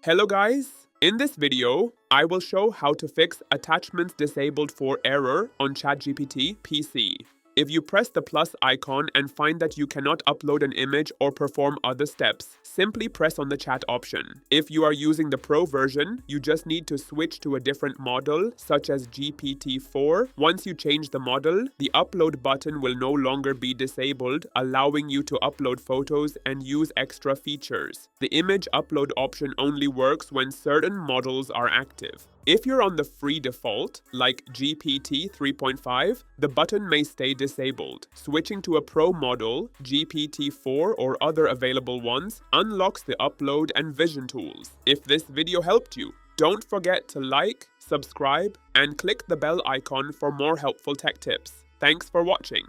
Hello guys! In this video, I will show how to fix attachments disabled for error on ChatGPT PC. If you press the plus icon and find that you cannot upload an image or perform other steps, simply press on the chat option. If you are using the Pro version, you just need to switch to a different model, such as GPT-4. Once you change the model, the upload button will no longer be disabled, allowing you to upload photos and use extra features. The image upload option only works when certain models are active. If you're on the free default, like GPT 3.5, the button may stay disabled. Switching to a Pro model, GPT-4 or other available ones, unlocks the upload and vision tools. If this video helped you, don't forget to like, subscribe, and click the bell icon for more helpful tech tips. Thanks for watching.